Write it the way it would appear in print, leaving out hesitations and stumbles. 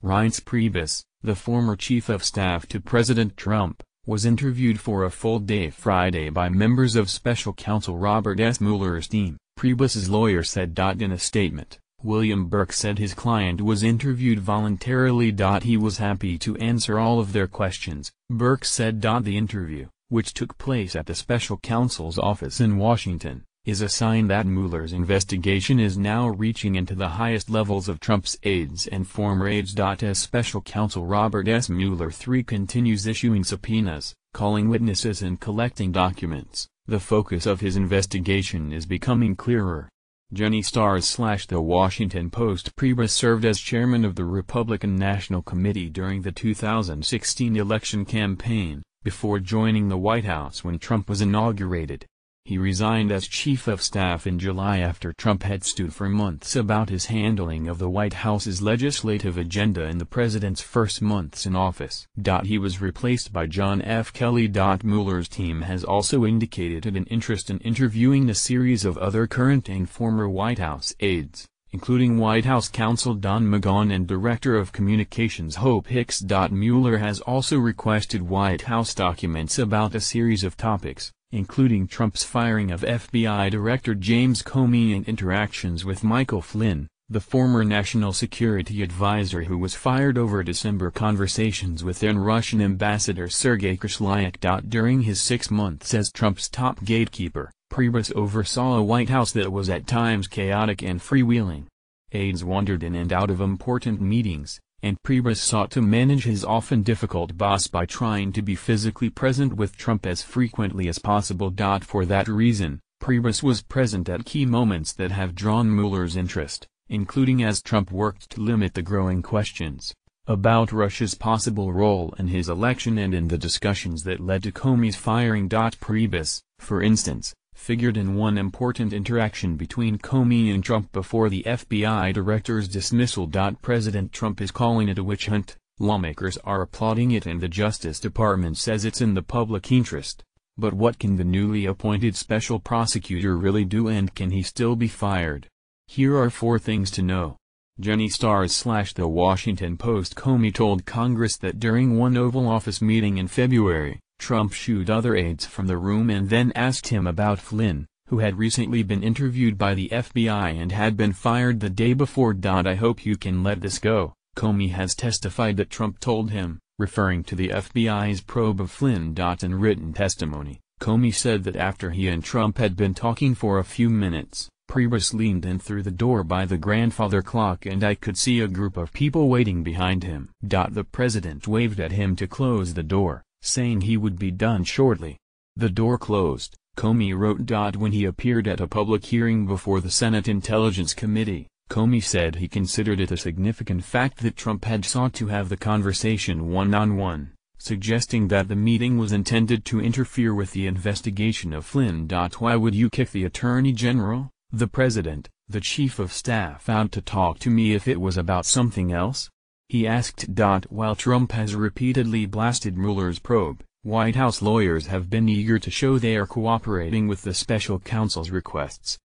Reince Priebus, the former chief of staff to President Trump, was interviewed for a full day Friday by members of special counsel Robert S. Mueller's team, Priebus's lawyer said. In a statement, William Burke said his client was interviewed voluntarily. He was happy to answer all of their questions, Burke said. The interview, which took place at the special counsel's office in Washington, is a sign that Mueller's investigation is now reaching into the highest levels of Trump's aides and former aides. As special counsel Robert S. Mueller III continues issuing subpoenas, calling witnesses and collecting documents, the focus of his investigation is becoming clearer. Jenny Stars/The Washington Post. Priebus served as chairman of the Republican National Committee during the 2016 election campaign, before joining the White House when Trump was inaugurated. He resigned as chief of staff in July after Trump had stewed for months about his handling of the White House's legislative agenda in the president's first months in office. He was replaced by John F. Kelly. Mueller's team has also indicated an interest in interviewing a series of other current and former White House aides, including White House counsel Don McGahn and Director of Communications Hope Hicks. Mueller has also requested White House documents about a series of topics, including Trump's firing of FBI Director James Comey and interactions with Michael Flynn, the former national security advisor who was fired over December conversations with then Russian Ambassador Sergei Kislyak. During his 6 months as Trump's top gatekeeper, Priebus oversaw a White House that was at times chaotic and freewheeling. Aides wandered in and out of important meetings, and Priebus sought to manage his often difficult boss by trying to be physically present with Trump as frequently as possible. For that reason, Priebus was present at key moments that have drawn Mueller's interest, including as Trump worked to limit the growing questions about Russia's possible role in his election and in the discussions that led to Comey's firing. Priebus, for instance, figured in one important interaction between Comey and Trump before the FBI director's dismissal. President Trump is calling it a witch hunt, lawmakers are applauding it, and the Justice Department says it's in the public interest. But what can the newly appointed special prosecutor really do, and can he still be fired? Here are 4 things to know. Jenny Stars/The Washington Post. Comey told Congress that during one Oval Office meeting in February, Trump shooed other aides from the room and then asked him about Flynn, who had recently been interviewed by the FBI and had been fired the day before. I hope you can let this go, Comey has testified that Trump told him, referring to the FBI's probe of Flynn. In written testimony, Comey said that after he and Trump had been talking for a few minutes, Priebus leaned in through the door by the grandfather clock and I could see a group of people waiting behind him. The president waved at him to close the door, saying he would be done shortly. The door closed, Comey wrote. When he appeared at a public hearing before the Senate Intelligence Committee, Comey said he considered it a significant fact that Trump had sought to have the conversation one-on-one, suggesting that the meeting was intended to interfere with the investigation of Flynn. Why would you kick the Attorney General, the President, the Chief of Staff out to talk to me if it was about something else? He asked. While Trump has repeatedly blasted Mueller's probe, White House lawyers have been eager to show they are cooperating with the special counsel's requests.